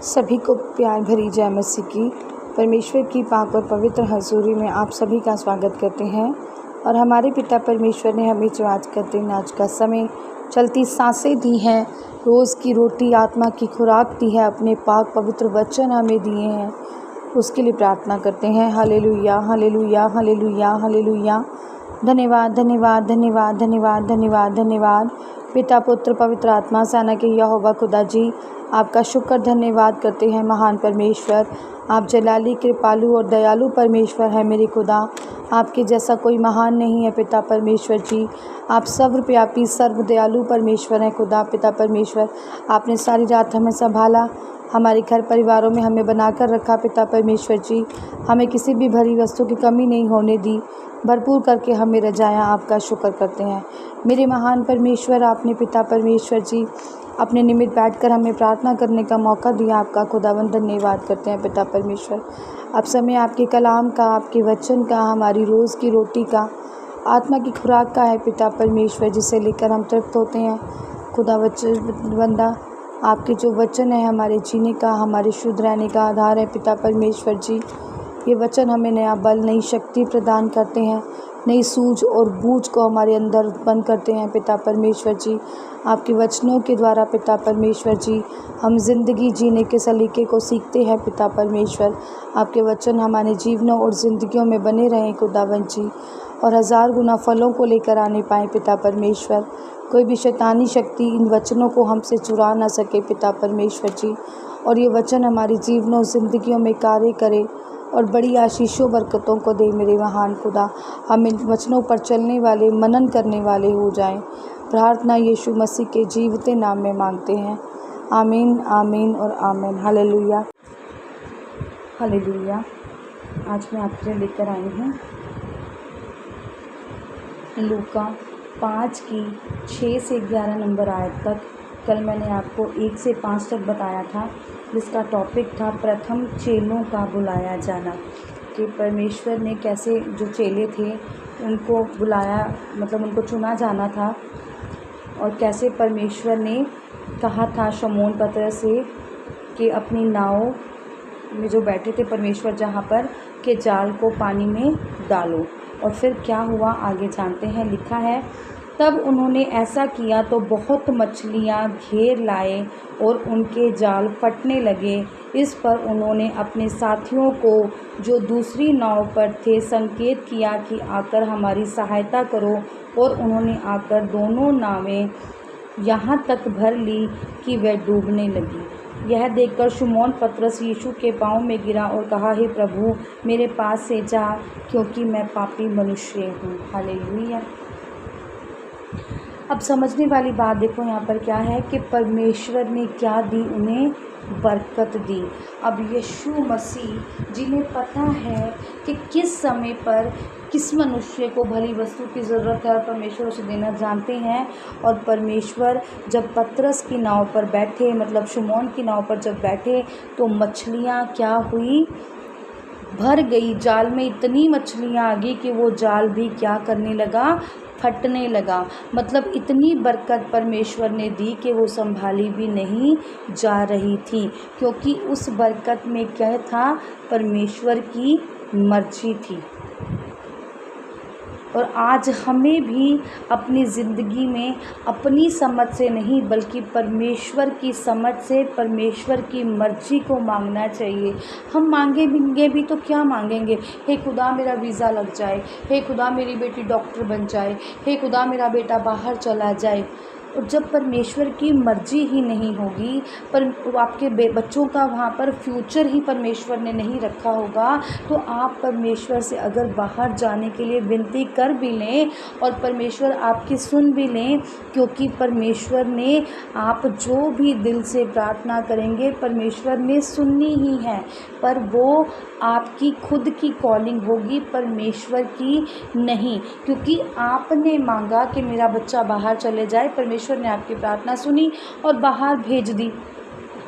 सभी को प्यार भरी जय मसीह की। परमेश्वर की पाक और पवित्र हजूरी में आप सभी का स्वागत करते हैं। और हमारे पिता परमेश्वर ने हमें जो आज का दिन, आज का समय, चलती सांसें दी हैं, रोज़ की रोटी, आत्मा की खुराक दी है, अपने पाक पवित्र वचन हमें दिए हैं, उसके लिए प्रार्थना करते हैं। Hallelujah, hallelujah, hallelujah, hallelujah. धन्यवाद, धन्यवाद, धन्यवाद, धन्यवाद, धन्यवाद, धन्यवाद। पिता, पुत्र, पवित्र आत्मा, सेना के यहोवा खुदा जी, आपका शुक्र धन्यवाद करते हैं। महान परमेश्वर, आप जलाली, कृपालु और दयालु परमेश्वर है मेरे खुदा। आपके जैसा कोई महान नहीं है पिता परमेश्वर जी। आप सर्वव्यापी, सर्व दयालु परमेश्वर हैं खुदा। पिता परमेश्वर, आपने सारी रात हमें संभाला, हमारे घर परिवारों में हमें बनाकर रखा। पिता परमेश्वर जी, हमें किसी भी भरी वस्तु की कमी नहीं होने दी, भरपूर करके हमें रजाया। आपका शुक्र करते हैं मेरे महान परमेश्वर। आपने पिता परमेश्वर जी अपने निमित्त बैठकर हमें प्रार्थना करने का मौका दिया। आपका खुदावंद धन्यवाद करते हैं पिता परमेश्वर। अब समय आपके कलाम का, आपके वचन का, हमारी रोज़ की रोटी का, आत्मा की खुराक का है पिता परमेश्वर, जिसे लेकर हम तृप्त होते हैं। खुदा वंदा, आपके जो वचन है हमारे जीने का, हमारे शुद्ध रहने का आधार है पिता परमेश्वर जी। ये वचन हमें नया बल, नई शक्ति प्रदान करते हैं, नई सूझ और बूझ को हमारे अंदर उत्पन्न करते हैं पिता परमेश्वर जी। आपके वचनों के द्वारा पिता परमेश्वर जी हम ज़िंदगी जीने के सलीके को सीखते हैं पिता परमेश्वर। आपके वचन हमारे जीवनों और ज़िंदगियों में बने रहें खुदावंद जी, और हज़ार गुना फलों को लेकर आने पाएँ पिता परमेश्वर। कोई भी शैतानी शक्ति इन वचनों को हमसे चुरा ना सके पिता परमेश्वर जी, और ये वचन हमारी जीवनों ज़िंदगियों में कार्य करे और बड़ी आशीषों बरकतों को दे मेरे महान खुदा। हम इन वचनों पर चलने वाले, मनन करने वाले हो जाएं। प्रार्थना यीशु मसीह के जीवते नाम में मांगते हैं, आमीन, आमीन और आमीन। Hallelujah, hallelujah. आज मैं आपके लिए लेकर आई हूँ लूका 5 की 6 से 11 नंबर आयत तक। कल मैंने आपको 1 से 5 तक बताया था, जिसका टॉपिक था प्रथम चेलों का बुलाया जाना, कि परमेश्वर ने कैसे जो चेले थे उनको बुलाया, मतलब उनको चुना जाना था, और कैसे परमेश्वर ने कहा था शमौन पतरस से कि अपनी नाव में जो बैठे थे परमेश्वर जहाँ पर, के जाल को पानी में डालो। और फिर क्या हुआ आगे जानते हैं। लिखा है, तब उन्होंने ऐसा किया तो बहुत मछलियाँ घेर लाए और उनके जाल फटने लगे। इस पर उन्होंने अपने साथियों को जो दूसरी नाव पर थे संकेत किया कि आकर हमारी सहायता करो, और उन्होंने आकर दोनों नावें यहाँ तक भर ली कि वह डूबने लगी। यह देखकर शमौन पतरस यीशु के पाँव में गिरा और कहा, हे प्रभु, मेरे पास से जा, क्योंकि मैं पापी मनुष्य हूँ। हालेलुया। अब समझने वाली बात देखो यहाँ पर क्या है कि परमेश्वर ने क्या दी, उन्हें बरकत दी। अब यीशु मसीह, जिन्हें पता है कि किस समय पर किस मनुष्य को भली वस्तु की ज़रूरत है और परमेश्वर उसे देना जानते हैं। और परमेश्वर जब पतरस की नाव पर बैठे, मतलब शमौन की नाव पर जब बैठे, तो मछलियाँ क्या हुई, भर गई। जाल में इतनी मछलियाँ आ गई कि वो जाल भी क्या करने लगा, फटने लगा। मतलब इतनी बरकत परमेश्वर ने दी कि वो संभाली भी नहीं जा रही थी, क्योंकि उस बरकत में क्या था, परमेश्वर की मर्जी थी। और आज हमें भी अपनी ज़िंदगी में अपनी समझ से नहीं, बल्कि परमेश्वर की समझ से, परमेश्वर की मर्ज़ी को मांगना चाहिए। हम मांगेंगे भी तो क्या मांगेंगे, हे खुदा मेरा वीज़ा लग जाए, हे खुदा मेरी बेटी डॉक्टर बन जाए, हे खुदा मेरा बेटा बाहर चला जाए। और जब परमेश्वर की मर्ज़ी ही नहीं होगी, पर आपके बच्चों का वहाँ पर फ्यूचर ही परमेश्वर ने नहीं रखा होगा, तो आप परमेश्वर से अगर बाहर जाने के लिए विनती कर भी लें और परमेश्वर आपकी सुन भी लें, क्योंकि परमेश्वर ने, आप जो भी दिल से प्रार्थना करेंगे परमेश्वर ने सुननी ही है, पर वो आपकी खुद की कॉलिंग होगी, परमेश्वर की नहीं। क्योंकि आपने मांगा कि मेरा बच्चा बाहर चले जाए, परमेश्वर ने आपकी प्रार्थना सुनी और बाहर भेज दी।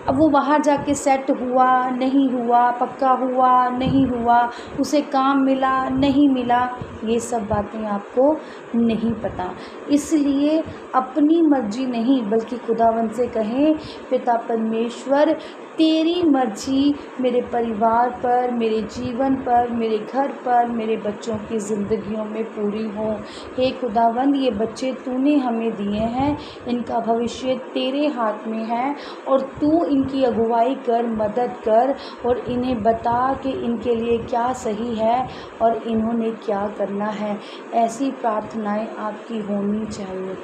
अब वो बाहर जाके सेट हुआ, नहीं हुआ, पक्का हुआ, नहीं हुआ, उसे काम मिला, नहीं मिला, ये सब बातें आपको नहीं पता। इसलिए अपनी मर्जी नहीं, बल्कि खुदावंद से कहें, पिता परमेश्वर तेरी मर्जी मेरे परिवार पर, मेरे जीवन पर, मेरे घर पर, मेरे बच्चों की ज़िंदगियों में पूरी हो। हे खुदावंद, ये बच्चे तूने हमें दिए हैं, इनका भविष्य तेरे हाथ में है और तू इनकी अगुवाई कर, मदद कर और इन्हें बता कि इनके लिए क्या सही है और इन्होंने क्या करना है। ऐसी प्रार्थनाएं आपकी होनी चाहिए।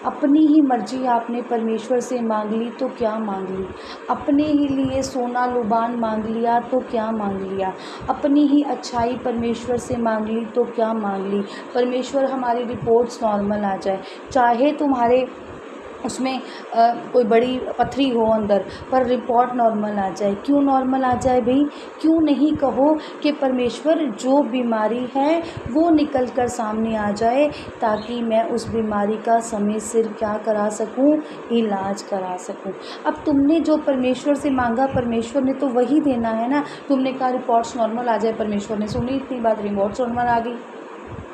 अपनी ही मर्जी आपने परमेश्वर से मांग ली तो क्या मांग ली, अपने ही लिए सोना लुबान मांग लिया तो क्या मांग लिया, अपनी ही अच्छाई परमेश्वर से मांग ली तो क्या मांग ली। परमेश्वर हमारी रिपोर्ट्स नॉर्मल आ जाए, चाहे तुम्हारे उसमें कोई बड़ी पथरी हो अंदर, पर रिपोर्ट नॉर्मल आ जाए। क्यों नॉर्मल आ जाए भाई? क्यों नहीं कहो कि परमेश्वर जो बीमारी है वो निकल कर सामने आ जाए, ताकि मैं उस बीमारी का समय सिर क्या करा सकूं, इलाज करा सकूं। अब तुमने जो परमेश्वर से मांगा, परमेश्वर ने तो वही देना है ना। तुमने कहा रिपोर्ट्स नॉर्मल आ जाए, परमेश्वर ने सुनी इतनी बात, रिपोर्ट्स नॉर्मल आ गई।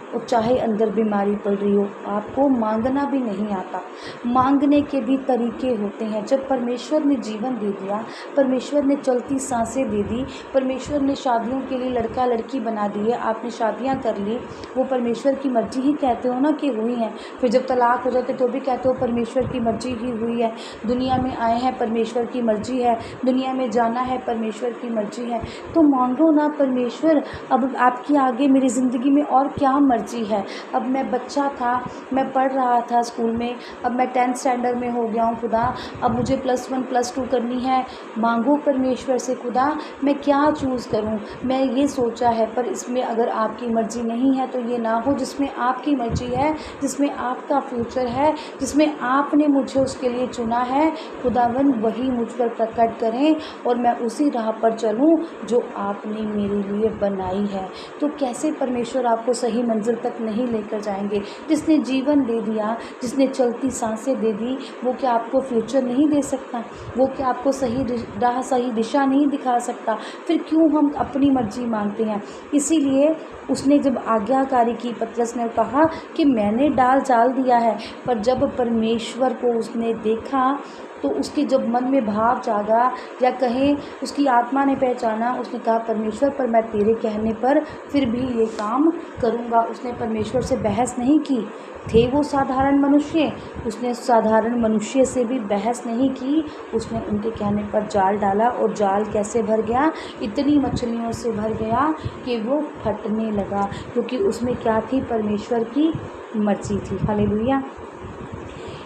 और चाहे अंदर बीमारी पड़ रही हो, आपको मांगना भी नहीं आता। मांगने के भी तरीके होते हैं। जब परमेश्वर ने जीवन दे दिया, परमेश्वर ने चलती सांसें दे दी, परमेश्वर ने शादियों के लिए लड़का लड़की बना दिए, आपने शादियां कर ली, वो परमेश्वर की मर्जी ही कहते हो ना कि हुई है। फिर जब तलाक हो जाते तो भी कहते हो परमेश्वर की मर्जी ही हुई है। दुनिया में आए हैं, परमेश्वर की मर्जी है, दुनिया में जाना है, परमेश्वर की मर्जी है। तो मांगो ना परमेश्वर, अब आपकी आगे मेरी ज़िंदगी में और क्या मर्जी है। अब मैं बच्चा था, मैं पढ़ रहा था स्कूल में, अब मैं 10th स्टैंडर्ड में हो गया हूँ खुदा, अब मुझे +1 +2 करनी है। मांगो परमेश्वर से, खुदा मैं क्या चूज़ करूँ। मैं ये सोचा है, पर इसमें अगर आपकी मर्जी नहीं है तो ये ना हो। जिसमें आपकी मर्जी है, जिसमें आपका फ्यूचर है, जिसमें आपने मुझे उसके लिए चुना है, खुदावन वही मुझ पर प्रकट करें और मैं उसी राह पर चलूँ जो आपने मेरे लिए बनाई है। तो कैसे परमेश्वर आपको सही मंजिल तक नहीं लेकर जाएंगे? जिसने जीवन दे दिया, जिसने चलती सांसें दे दी, वो क्या आपको फ्यूचर नहीं दे सकता? वो क्या आपको सही राह, सही दिशा नहीं दिखा सकता? फिर क्यों हम अपनी मर्जी मांगते हैं? इसीलिए उसने जब आज्ञाकारी की, पतरस ने कहा कि मैंने जाल दिया है, पर जब परमेश्वर को उसने देखा तो उसके जब मन में भाव जागा, या कहें उसकी आत्मा ने पहचाना, उसने कहा परमेश्वर, पर मैं तेरे कहने पर फिर भी ये काम करूँगा। उसने परमेश्वर से बहस नहीं की। थे वो साधारण मनुष्य, उसने साधारण मनुष्य से भी बहस नहीं की। उसने उनके कहने पर जाल डाला और जाल कैसे भर गया? इतनी मछलियों से भर गया कि वो फटने लगा, क्योंकि उसमें क्या थी? परमेश्वर की मर्जी थी। हालेलुया।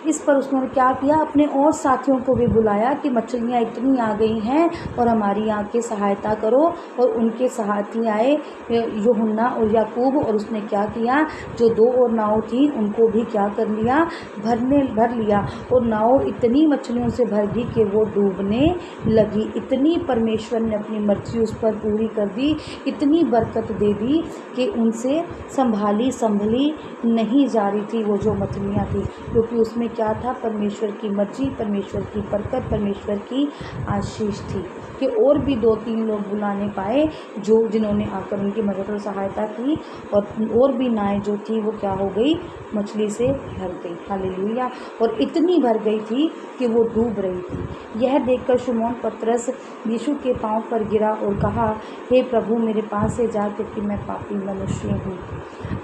इस पर उसने क्या किया? अपने और साथियों को भी बुलाया कि मछलियाँ इतनी आ गई हैं और हमारी यहाँ की सहायता करो। और उनके साथी आए, यूहन्ना और याकूब, और उसने क्या किया? जो 2 और नाव थी उनको भी क्या कर लिया? भर लिया। और नाव इतनी मछलियों से भर गई कि वो डूबने लगी। इतनी परमेश्वर ने अपनी मर्जी उस पर पूरी कर दी, इतनी बरकत दे दी कि उनसे संभली नहीं जा रही थी वो जो मछलियाँ थी, क्योंकि उसमें क्या था? परमेश्वर की मर्जी, परमेश्वर की बरकत, परमेश्वर की आशीष थी। कि और भी 2-3 लोग बुलाने पाए जिन्होंने आकर उनकी मदद और सहायता की, और भी नाएं जो थी वो क्या हो गई? मछली से भर गई। हालेलुया। और इतनी भर गई थी कि वो डूब रही थी। यह देखकर शमौन पतरस यीशु के पांव पर गिरा और कहा, हे प्रभु, मेरे पास से जा, क्योंकि मैं पापी मनुष्य हूँ।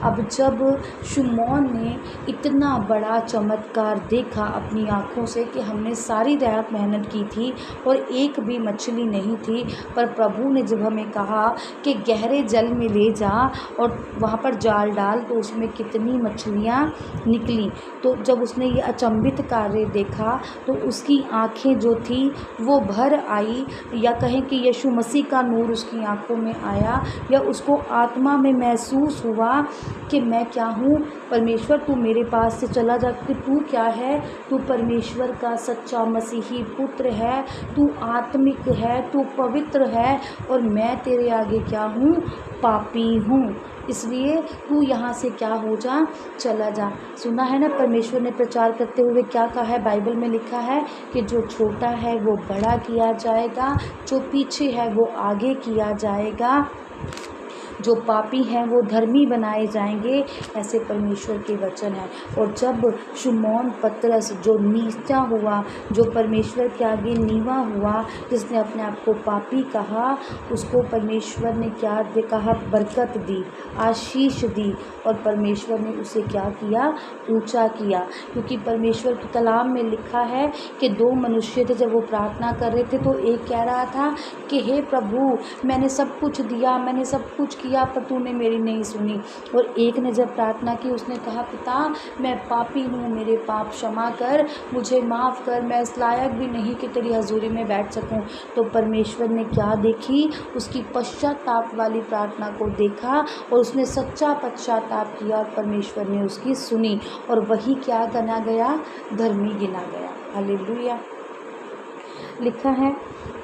अब जब शमौन ने इतना बड़ा चमत्कार देखा अपनी आँखों से कि हमने सारी रात मेहनत की थी और एक भी मछली नहीं थी, पर प्रभु ने जब हमें कहा कि गहरे जल में ले जा और वहाँ पर जाल डाल, तो उसमें कितनी मछलियाँ निकली। तो जब उसने ये अचंभित कार्य देखा तो उसकी आँखें जो थी वो भर आई, या कहें कि यीशु मसीह का नूर उसकी आँखों में आया, या उसको आत्मा में महसूस हुआ कि मैं क्या हूँ? परमेश्वर, तू मेरे पास से चला जा, कि तू क्या है? तू परमेश्वर का सच्चा मसीही पुत्र है, तू आत्मिक है, तू पवित्र है, और मैं तेरे आगे क्या हूँ? पापी हूँ। इसलिए तू यहाँ से क्या हो जा? चला जा। सुना है ना परमेश्वर ने प्रचार करते हुए क्या कहा है? बाइबल में लिखा है कि जो छोटा है वो बड़ा किया जाएगा, जो पीछे है वो आगे किया जाएगा, जो पापी हैं वो धर्मी बनाए जाएंगे, ऐसे परमेश्वर के वचन हैं। और जब शिमोन पतरस जो नीचा हुआ, जो परमेश्वर के आगे नीवा हुआ, जिसने अपने आप को पापी कहा, उसको परमेश्वर ने क्या कहा? बरकत दी, आशीष दी। और परमेश्वर ने उसे क्या किया? ऊंचा किया। क्योंकि परमेश्वर के कलाम में लिखा है कि दो मनुष्य थे, जब वो प्रार्थना कर रहे थे तो एक कह रहा था कि हे प्रभु, मैंने सब कुछ दिया, मैंने सब कुछ किया, पर तूने मेरी नहीं सुनी। और एक ने जब प्रार्थना की, उसने कहा पिता, मैं पापी हूँ, मेरे पाप क्षमा कर, मुझे माफ़ कर, मैं इस लायक भी नहीं कि तेरी हजूरी में बैठ सकूँ। तो परमेश्वर ने क्या देखी? उसकी पश्चाताप वाली प्रार्थना को देखा और उसने सच्चा पश्चाताप किया और परमेश्वर ने उसकी सुनी, और वही क्या गना गया? धर्मी गिना गया। हालेलुया। लिखा है,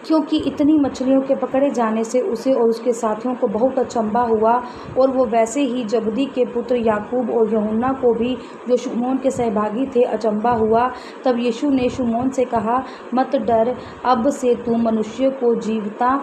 क्योंकि इतनी मछलियों के पकड़े जाने से उसे और उसके साथियों को बहुत अचंभा हुआ, और वो वैसे ही जबदी के पुत्र याकूब और यूहन्ना को भी, जो शिमोन के सहभागी थे, अचंभा हुआ। तब यीशु ने शिमोन से कहा, मत डर, अब से तू मनुष्य को जीवता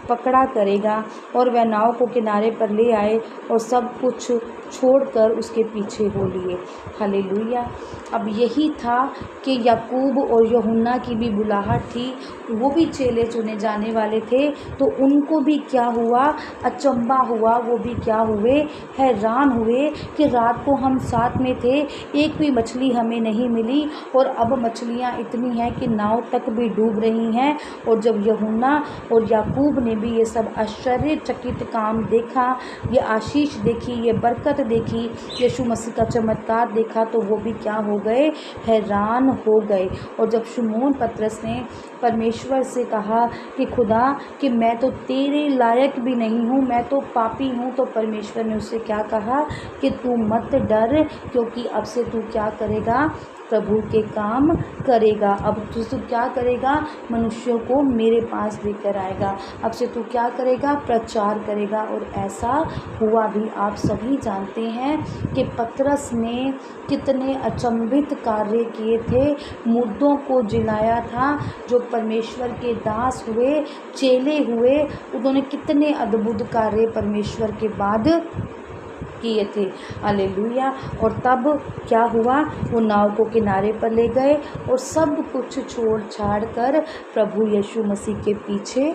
पकड़ा करेगा। और वह नाव को किनारे पर ले आए और सब कुछ छोड़कर उसके पीछे हो लिए। हालेलुया। अब यही था कि याकूब और यूहन्ना की भी बुलाहट थी, वो भी चेले चुने जाने वाले थे। तो उनको भी क्या हुआ? अचंभा हुआ। वो भी क्या हुए? हैरान हुए कि रात को हम साथ में थे, एक भी मछली हमें नहीं मिली, और अब मछलियाँ इतनी हैं कि नाव तक भी डूब रही हैं। और जब यूहन्ना और याकूब ने भी ये सब आश्चर्यचकित काम देखा, ये आशीष देखी, ये बरकत देखी, यीशु मसीह का चमत्कार देखा, तो वो भी क्या हो गए? हैरान हो गए। और जब शिमोन पतरस ने परमेश्वर से कहा कि खुदा, कि मैं तो तेरे लायक भी नहीं हूँ, मैं तो पापी हूँ, तो परमेश्वर ने उससे क्या कहा? कि तू मत डर, क्योंकि अब से तू क्या करेगा? प्रभु के काम करेगा। अब तू क्या करेगा? मनुष्यों को मेरे पास लेकर आएगा। अब से तू क्या करेगा? प्रचार करेगा। और ऐसा हुआ भी। आप सभी जानते हैं कि पतरस ने कितने अचंभित कार्य किए थे। मुर्दों को जिलाया था, जो परमेश्वर के दास हुए, चेले हुए, उन्होंने कितने अद्भुत कार्य परमेश्वर के बाद किए थे। हालेलुया। और तब क्या हुआ? वो नाव को किनारे पर ले गए और सब कुछ छोड़ छाड़ कर प्रभु यीशु मसीह के पीछे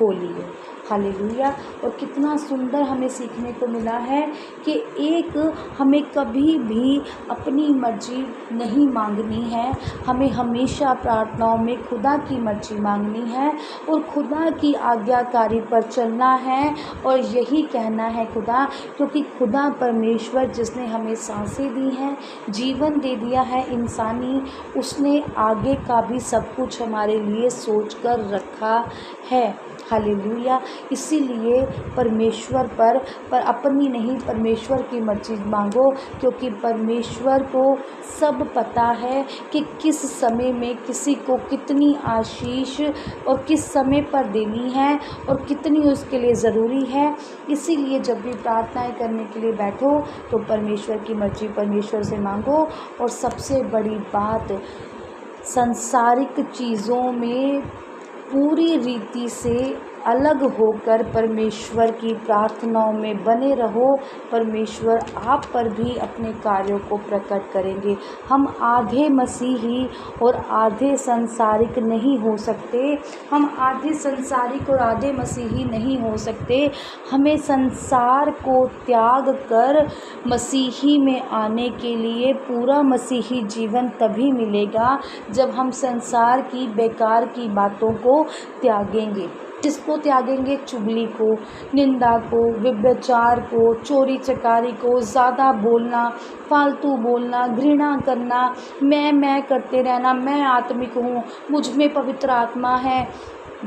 हो लिए। हालेलुया। और कितना सुंदर हमें सीखने को मिला है कि एक हमें कभी भी अपनी मर्जी नहीं मांगनी है, हमें हमेशा प्रार्थनाओं में खुदा की मर्जी मांगनी है और खुदा की आज्ञाकारी पर चलना है। और यही कहना है खुदा, क्योंकि खुदा परमेश्वर जिसने हमें सांसें दी हैं, जीवन दे दिया है इंसानी, उसने आगे का भी सब कुछ हमारे लिए सोच कर रखा है। हालेलुया। इसीलिए परमेश्वर पर अपनी नहीं, परमेश्वर की मर्जी मांगो, क्योंकि परमेश्वर को सब पता है कि किस समय में किसी को कितनी आशीष और किस समय पर देनी है और कितनी उसके लिए ज़रूरी है। इसीलिए जब भी प्रार्थनाएं करने के लिए बैठो तो परमेश्वर की मर्जी परमेश्वर से मांगो। और सबसे बड़ी बात, सांसारिक चीज़ों में पूरी रीति से अलग होकर परमेश्वर की प्रार्थनाओं में बने रहो। परमेश्वर आप पर भी अपने कार्यों को प्रकट करेंगे। हम आधे मसीही और आधे संसारिक नहीं हो सकते। हम आधे संसारिक और आधे मसीही नहीं हो सकते। हमें संसार को त्याग कर मसीही में आने के लिए पूरा मसीही जीवन तभी मिलेगा जब हम संसार की बेकार की बातों को त्यागेंगे। जिसको त्यागेंगे? चुगली को, निंदा को, व्यभिचार को, चोरी चकारी को, ज़्यादा बोलना, फालतू बोलना, घृणा करना, मैं करते रहना, मैं आत्मिक हूँ, मुझ में पवित्र आत्मा है,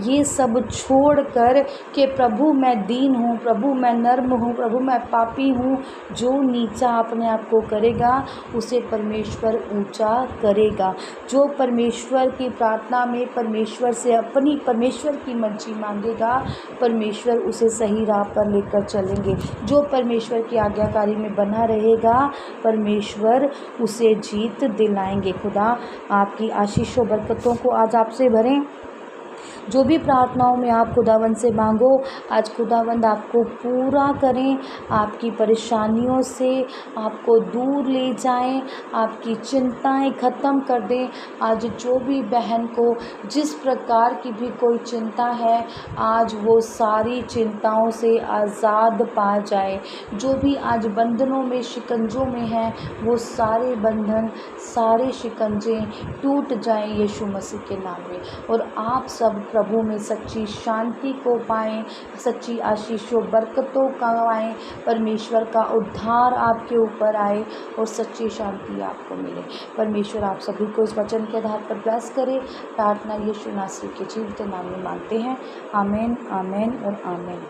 ये सब छोड़कर कि प्रभु मैं दीन हूँ, प्रभु मैं नर्म हूँ, प्रभु मैं पापी हूँ। जो नीचा अपने आप को करेगा उसे परमेश्वर ऊंचा करेगा। जो परमेश्वर की प्रार्थना में परमेश्वर से अपनी परमेश्वर की मर्जी मांगेगा, परमेश्वर उसे सही राह पर लेकर चलेंगे। जो परमेश्वर की आज्ञाकारी में बना रहेगा, परमेश्वर उसे जीत दिलाएंगे। खुदा आपकी आशीषों बरकतों को आज आपसे भरें। जो भी प्रार्थनाओं में आप खुदावंद से मांगो, आज खुदावंद आपको पूरा करें, आपकी परेशानियों से आपको दूर ले जाएं, आपकी चिंताएं ख़त्म कर दें। आज जो भी बहन को जिस प्रकार की भी कोई चिंता है, आज वो सारी चिंताओं से आज़ाद पा जाए। जो भी आज बंधनों में शिकंजों में हैं, वो सारे बंधन सारे शिकंजे टूट जाएं यीशु मसीह के नाम में, और आप सब प्रभु में सच्ची शांति को पाएं, सच्ची आशीषों बरकतों का पाएं, परमेश्वर का उद्धार आपके ऊपर आए और सच्ची शांति आपको मिले। परमेश्वर आप सभी को इस वचन के आधार पर ब्लेस करे। प्रार्थना यीशु नासरी के जीवित नाम में मांगते हैं। आमीन, आमीन और आमीन।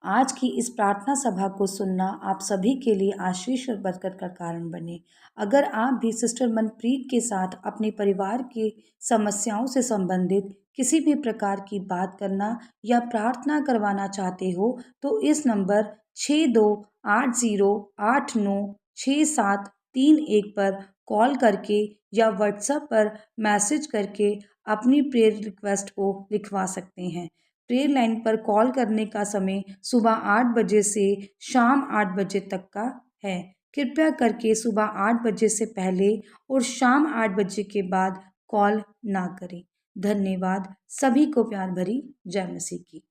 आज की इस प्रार्थना सभा को सुनना आप सभी के लिए आशीष और बरकत का कारण बने। अगर आप भी सिस्टर मनप्रीत के साथ अपने परिवार की समस्याओं से संबंधित किसी भी प्रकार की बात करना या प्रार्थना करवाना चाहते हो, तो इस नंबर 6280896731 पर कॉल करके या व्हाट्सएप पर मैसेज करके अपनी प्रेयर रिक्वेस्ट को लिखवा सकते हैं। प्रेयर लाइन पर कॉल करने का समय सुबह 8 बजे से शाम 8 बजे तक का है। कृपया करके सुबह 8 बजे से पहले और शाम 8 बजे के बाद कॉल ना करें। धन्यवाद। सभी को प्यार भरी जय मसीह की।